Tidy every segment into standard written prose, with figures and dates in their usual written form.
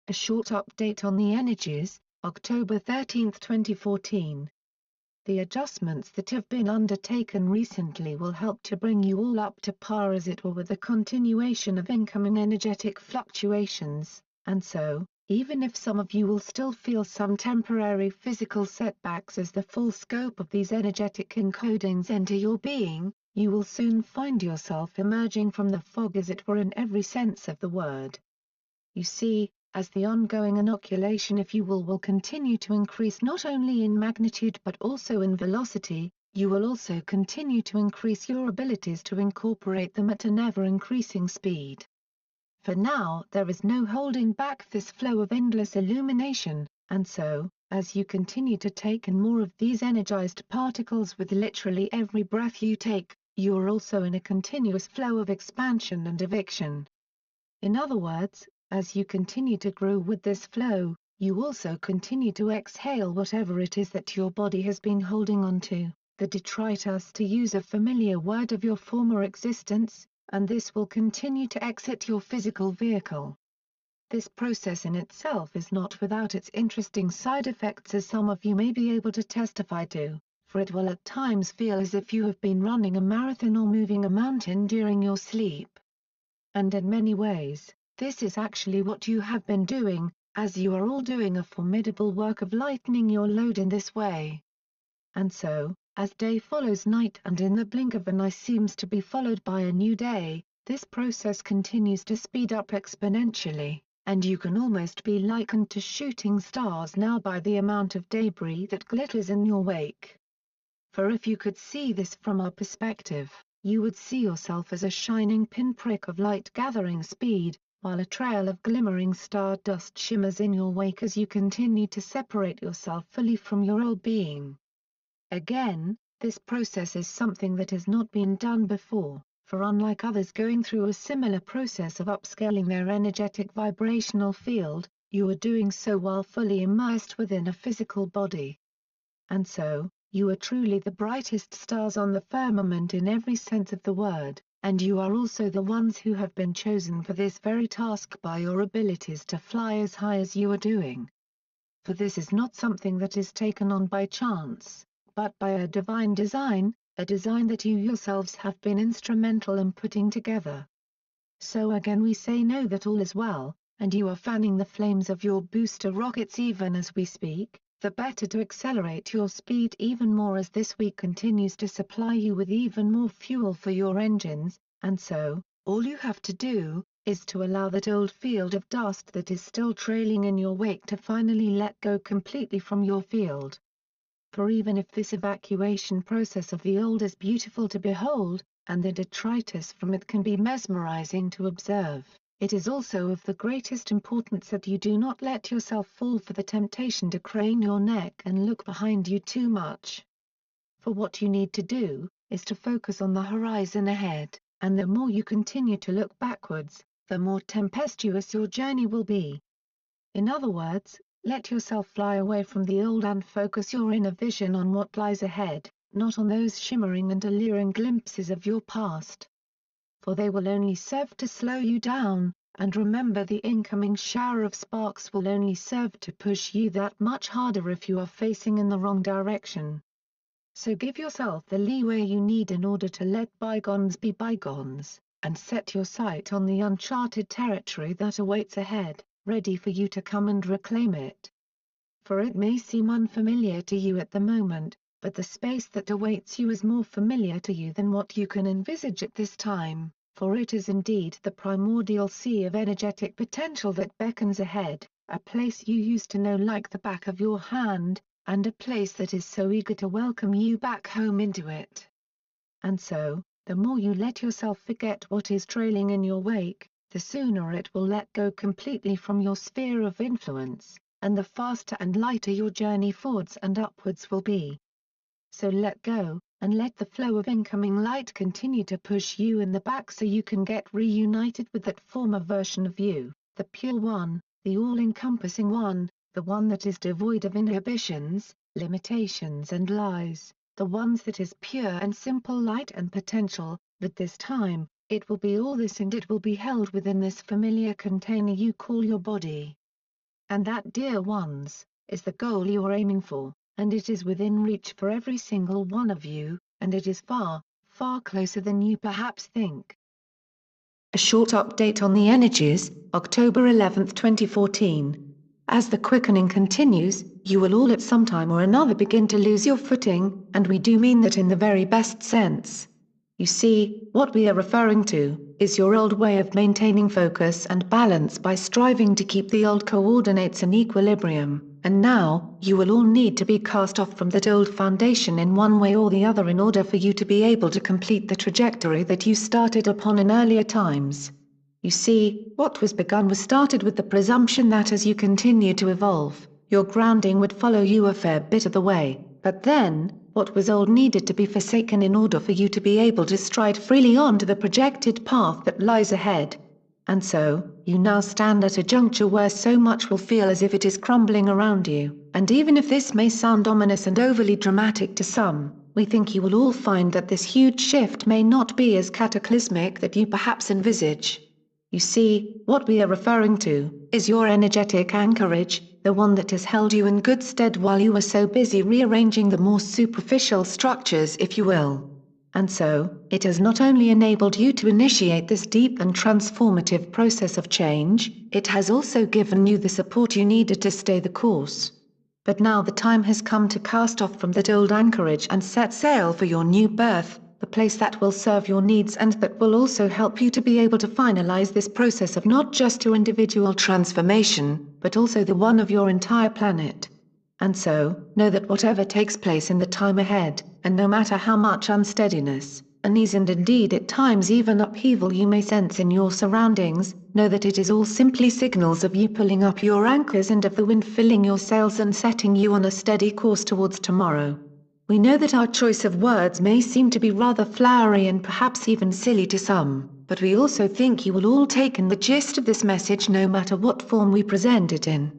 A short update on the energies, October 13, 2014. The adjustments that have been undertaken recently will help to bring you all up to par as it were with the continuation of incoming energetic fluctuations, and so, even if some of you will still feel some temporary physical setbacks as the full scope of these energetic encodings enter your being, you will soon find yourself emerging from the fog as it were in every sense of the word. You see, as the ongoing inoculation if you will continue to increase not only in magnitude but also in velocity, you will also continue to increase your abilities to incorporate them at an ever-increasing speed. For now there is no holding back this flow of endless illumination, and so, as you continue to take in more of these energized particles with literally every breath you take, you are also in a continuous flow of expansion and eviction. In other words, as you continue to grow with this flow, you also continue to exhale whatever it is that your body has been holding on to, the detritus to use a familiar word of your former existence, and this will continue to exit your physical vehicle. This process in itself is not without its interesting side effects as some of you may be able to testify to, for it will at times feel as if you have been running a marathon or moving a mountain during your sleep. And in many ways, this is actually what you have been doing, as you are all doing a formidable work of lightening your load in this way. And so, as day follows night and in the blink of an eye seems to be followed by a new day, this process continues to speed up exponentially, and you can almost be likened to shooting stars now by the amount of debris that glitters in your wake. For if you could see this from our perspective, you would see yourself as a shining pinprick of light gathering speed, while a trail of glimmering stardust shimmers in your wake as you continue to separate yourself fully from your old being. Again, this process is something that has not been done before, for unlike others going through a similar process of upscaling their energetic vibrational field, you are doing so while fully immersed within a physical body. And so, you are truly the brightest stars on the firmament in every sense of the word, and you are also the ones who have been chosen for this very task by your abilities to fly as high as you are doing. For this is not something that is taken on by chance, but by a divine design, a design that you yourselves have been instrumental in putting together. So again we say know that all is well, and you are fanning the flames of your booster rockets even as we speak, the better to accelerate your speed even more as this week continues to supply you with even more fuel for your engines, and so, all you have to do, is to allow that old field of dust that is still trailing in your wake to finally let go completely from your field. For even if this evacuation process of the old is beautiful to behold, and the detritus from it can be mesmerizing to observe, it is also of the greatest importance that you do not let yourself fall for the temptation to crane your neck and look behind you too much. For what you need to do, is to focus on the horizon ahead, and the more you continue to look backwards, the more tempestuous your journey will be. In other words, let yourself fly away from the old and focus your inner vision on what lies ahead, not on those shimmering and alluring glimpses of your past. For they will only serve to slow you down, and remember the incoming shower of sparks will only serve to push you that much harder if you are facing in the wrong direction. So give yourself the leeway you need in order to let bygones be bygones, and set your sight on the uncharted territory that awaits ahead, ready for you to come and reclaim it. For it may seem unfamiliar to you at the moment, but the space that awaits you is more familiar to you than what you can envisage at this time, for it is indeed the primordial sea of energetic potential that beckons ahead, a place you used to know like the back of your hand, and a place that is so eager to welcome you back home into it. And so, the more you let yourself forget what is trailing in your wake, the sooner it will let go completely from your sphere of influence, and the faster and lighter your journey forwards and upwards will be. So let go, and let the flow of incoming light continue to push you in the back so you can get reunited with that former version of you, the pure one, the all-encompassing one, the one that is devoid of inhibitions, limitations and lies, the ones that is pure and simple light and potential, but this time, it will be all this and it will be held within this familiar container you call your body. And that, dear ones, is the goal you are aiming for, and it is within reach for every single one of you, and it is far, far closer than you perhaps think. A short update on the energies, October 11, 2014. As the quickening continues, you will all at some time or another begin to lose your footing, and we do mean that in the very best sense. You see, what we are referring to is your old way of maintaining focus and balance by striving to keep the old coordinates in equilibrium, and now, you will all need to be cast off from that old foundation in one way or the other in order for you to be able to complete the trajectory that you started upon in earlier times. You see, what was begun was started with the presumption that as you continue to evolve, your grounding would follow you a fair bit of the way, but then, what was old needed to be forsaken in order for you to be able to stride freely on to the projected path that lies ahead. And so, you now stand at a juncture where so much will feel as if it is crumbling around you, and even if this may sound ominous and overly dramatic to some, we think you will all find that this huge shift may not be as cataclysmic that you perhaps envisage. You see, what we are referring to is your energetic anchorage, the one that has held you in good stead while you were so busy rearranging the more superficial structures, if you will. And so, it has not only enabled you to initiate this deep and transformative process of change, it has also given you the support you needed to stay the course. But now the time has come to cast off from that old anchorage and set sail for your new berth, the place that will serve your needs and that will also help you to be able to finalize this process of not just your individual transformation, but also the one of your entire planet. And so, know that whatever takes place in the time ahead, and no matter how much unsteadiness, unease and indeed at times even upheaval you may sense in your surroundings, know that it is all simply signals of you pulling up your anchors and of the wind filling your sails and setting you on a steady course towards tomorrow. We know that our choice of words may seem to be rather flowery and perhaps even silly to some, but we also think you will all take in the gist of this message no matter what form we present it in.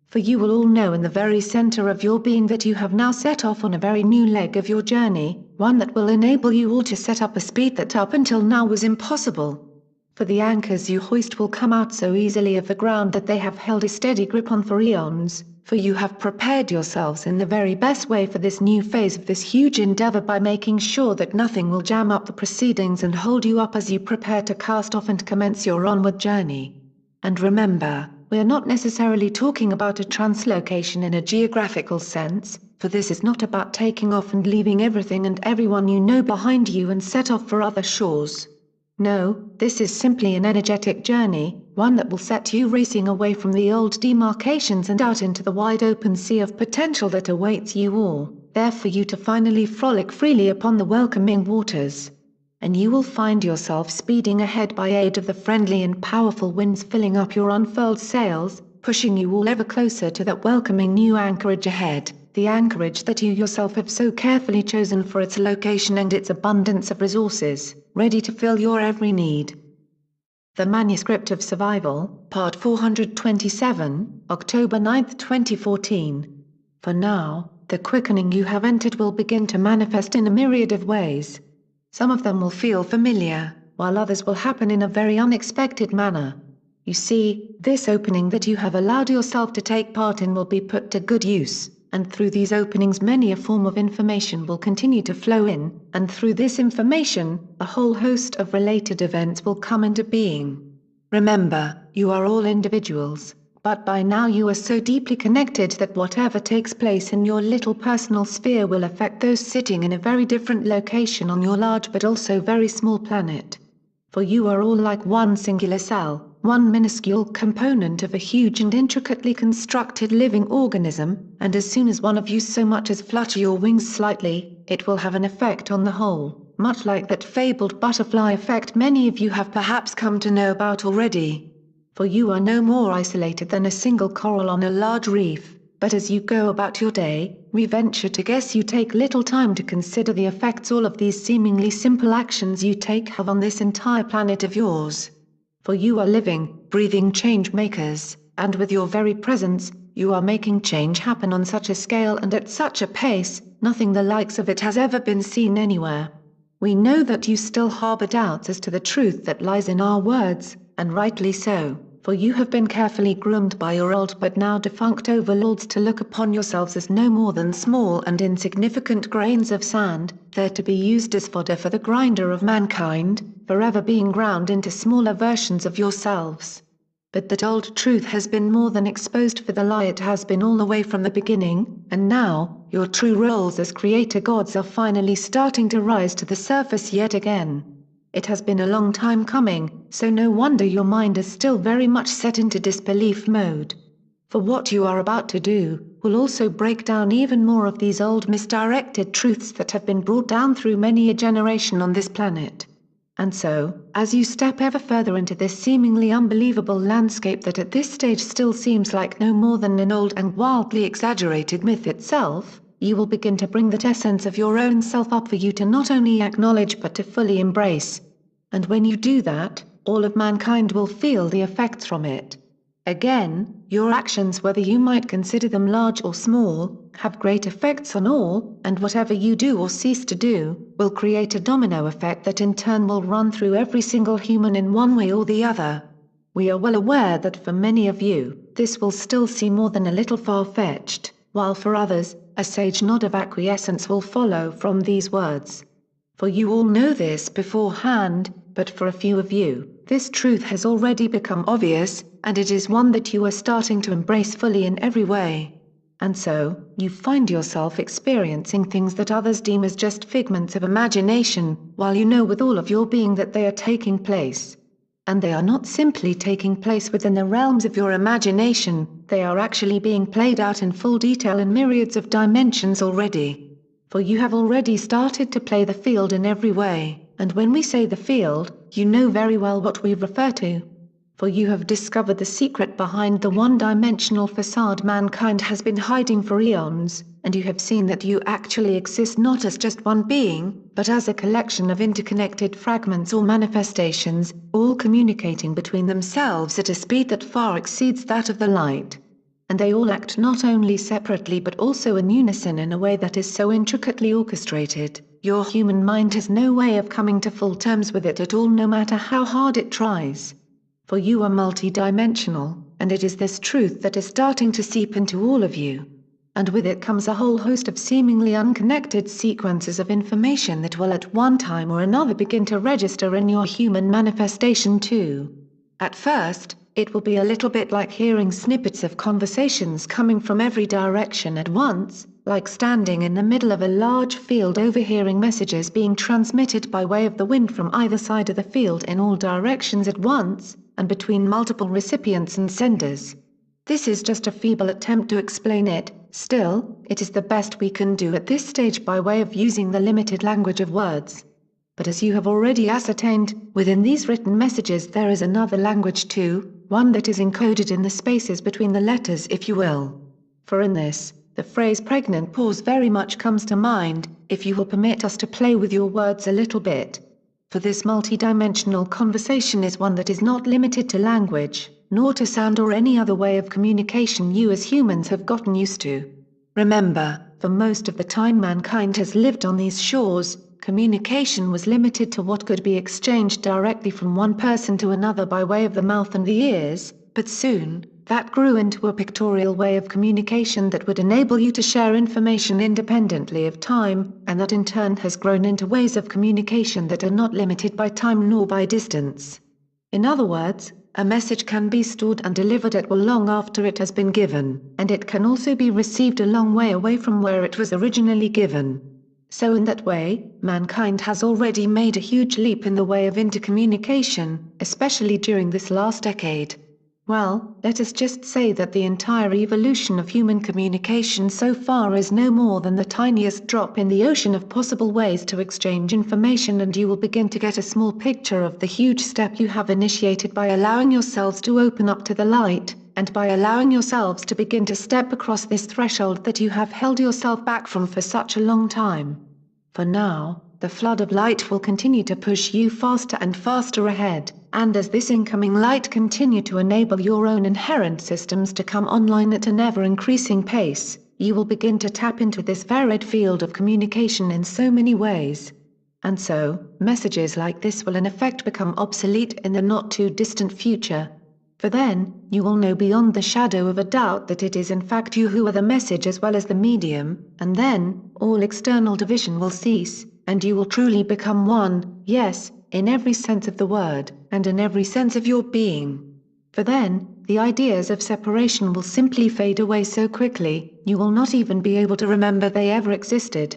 For you will all know in the very center of your being that you have now set off on a very new leg of your journey, one that will enable you all to set up a speed that up until now was impossible. For the anchors you hoist will come out so easily of the ground that they have held a steady grip on for eons, for you have prepared yourselves in the very best way for this new phase of this huge endeavor by making sure that nothing will jam up the proceedings and hold you up as you prepare to cast off and commence your onward journey. And remember, we are not necessarily talking about a translocation in a geographical sense, for this is not about taking off and leaving everything and everyone you know behind you and set off for other shores. No, this is simply an energetic journey, one that will set you racing away from the old demarcations and out into the wide open sea of potential that awaits you all, there for you to finally frolic freely upon the welcoming waters. And you will find yourself speeding ahead by aid of the friendly and powerful winds filling up your unfurled sails, pushing you all ever closer to that welcoming new anchorage ahead, the anchorage that you yourself have so carefully chosen for its location and its abundance of resources, ready to fill your every need. The Manuscript of Survival, Part 427, October 9, 2014. For now, the quickening you have entered will begin to manifest in a myriad of ways. Some of them will feel familiar, while others will happen in a very unexpected manner. You see, this opening that you have allowed yourself to take part in will be put to good use, and through these openings many a form of information will continue to flow in, and through this information, a whole host of related events will come into being. Remember, you are all individuals, but by now you are so deeply connected that whatever takes place in your little personal sphere will affect those sitting in a very different location on your large but also very small planet. For you are all like one singular cell, one minuscule component of a huge and intricately constructed living organism, and as soon as one of you so much as flutter your wings slightly, it will have an effect on the whole, much like that fabled butterfly effect many of you have perhaps come to know about already. For you are no more isolated than a single coral on a large reef, but as you go about your day, we venture to guess you take little time to consider the effects all of these seemingly simple actions you take have on this entire planet of yours. For you are living, breathing change makers, and with your very presence, you are making change happen on such a scale and at such a pace, nothing the likes of it has ever been seen anywhere. We know that you still harbor doubts as to the truth that lies in our words, and rightly so, for you have been carefully groomed by your old but now defunct overlords to look upon yourselves as no more than small and insignificant grains of sand, there to be used as fodder for the grinder of mankind, forever being ground into smaller versions of yourselves. But that old truth has been more than exposed, for the lie it has been all the way from the beginning, and now, your true roles as creator gods are finally starting to rise to the surface yet again. It has been a long time coming, so no wonder your mind is still very much set into disbelief mode. For what you are about to do, will also break down even more of these old misdirected truths that have been brought down through many a generation on this planet. And so, as you step ever further into this seemingly unbelievable landscape that at this stage still seems like no more than an old and wildly exaggerated myth itself, you will begin to bring that essence of your own self up for you to not only acknowledge but to fully embrace. And when you do that, all of mankind will feel the effects from it. Again, your actions, whether you might consider them large or small, have great effects on all, and whatever you do or cease to do, will create a domino effect that in turn will run through every single human in one way or the other. We are well aware that for many of you, this will still seem more than a little far-fetched, while for others, a sage nod of acquiescence will follow from these words. For you all know this beforehand, but for a few of you, this truth has already become obvious, and it is one that you are starting to embrace fully in every way. And so, you find yourself experiencing things that others deem as just figments of imagination, while you know with all of your being that they are taking place. And they are not simply taking place within the realms of your imagination, they are actually being played out in full detail in myriads of dimensions already. For you have already started to play the field in every way, and when we say the field, you know very well what we refer to. For you have discovered the secret behind the one-dimensional facade mankind has been hiding for eons, and you have seen that you actually exist not as just one being, but as a collection of interconnected fragments or manifestations, all communicating between themselves at a speed that far exceeds that of the light. And they all act not only separately but also in unison in a way that is so intricately orchestrated, your human mind has no way of coming to full terms with it at all, no matter how hard it tries. For you are multidimensional, and it is this truth that is starting to seep into all of you. And with it comes a whole host of seemingly unconnected sequences of information that will at one time or another begin to register in your human manifestation too. At first, it will be a little bit like hearing snippets of conversations coming from every direction at once, like standing in the middle of a large field overhearing messages being transmitted by way of the wind from either side of the field in all directions at once, and between multiple recipients and senders. This is just a feeble attempt to explain it, still, it is the best we can do at this stage by way of using the limited language of words. But as you have already ascertained, within these written messages there is another language too, one that is encoded in the spaces between the letters, if you will. For in this, the phrase pregnant pause very much comes to mind, if you will permit us to play with your words a little bit. For this multidimensional conversation is one that is not limited to language, nor to sound or any other way of communication you as humans have gotten used to. Remember, for most of the time mankind has lived on these shores, communication was limited to what could be exchanged directly from one person to another by way of the mouth and the ears, but soon, that grew into a pictorial way of communication that would enable you to share information independently of time, and that in turn has grown into ways of communication that are not limited by time nor by distance. In other words, a message can be stored and delivered at will long after it has been given, and it can also be received a long way away from where it was originally given. So in that way, mankind has already made a huge leap in the way of intercommunication, especially during this last decade. Well, let us just say that the entire evolution of human communication so far is no more than the tiniest drop in the ocean of possible ways to exchange information, and you will begin to get a small picture of the huge step you have initiated by allowing yourselves to open up to the light, and by allowing yourselves to begin to step across this threshold that you have held yourself back from for such a long time. For now, the flood of light will continue to push you faster and faster ahead, and as this incoming light continue to enable your own inherent systems to come online at an ever-increasing pace, you will begin to tap into this varied field of communication in so many ways. And so, messages like this will in effect become obsolete in the not-too-distant future. For then, you will know beyond the shadow of a doubt that it is in fact you who are the message as well as the medium, and then, all external division will cease, and you will truly become one, yes, in every sense of the word, and in every sense of your being. For then, the ideas of separation will simply fade away so quickly, you will not even be able to remember they ever existed.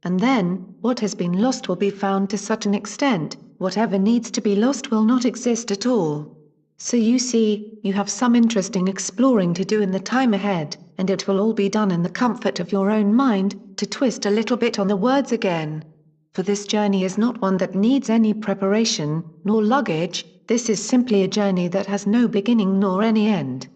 And then, what has been lost will be found to such an extent, whatever needs to be lost will not exist at all. So you see, you have some interesting exploring to do in the time ahead, and it will all be done in the comfort of your own mind, to twist a little bit on the words again. For this journey is not one that needs any preparation, nor luggage, this is simply a journey that has no beginning nor any end.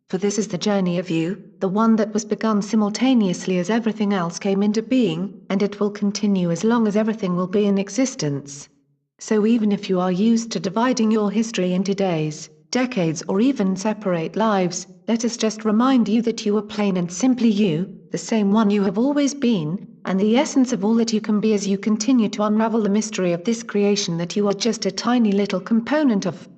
For this is the journey of you, the one that was begun simultaneously as everything else came into being, and it will continue as long as everything will be in existence. So even if you are used to dividing your history into days, decades or even separate lives, let us just remind you that you are plain and simply you, the same one you have always been, and the essence of all that you can be as you continue to unravel the mystery of this creation that you are just a tiny little component of.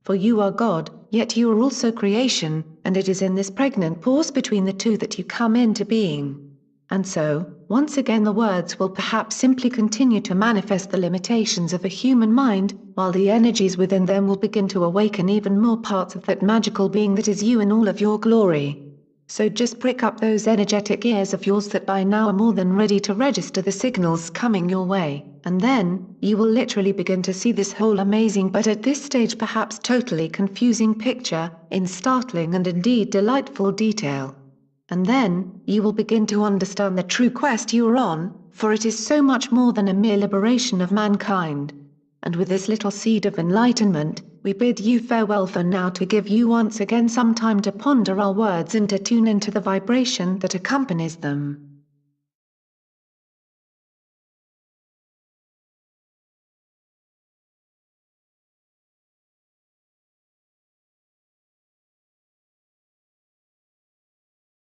For you are God, yet you are also creation, and it is in this pregnant pause between the two that you come into being. And so, once again the words will perhaps simply continue to manifest the limitations of a human mind, while the energies within them will begin to awaken even more parts of that magical being that is you in all of your glory. So just prick up those energetic ears of yours that by now are more than ready to register the signals coming your way, and then, you will literally begin to see this whole amazing but at this stage perhaps totally confusing picture, in startling and indeed delightful detail. And then, you will begin to understand the true quest you are on, for it is so much more than a mere liberation of mankind. And with this little seed of enlightenment, we bid you farewell for now to give you once again some time to ponder our words and to tune into the vibration that accompanies them.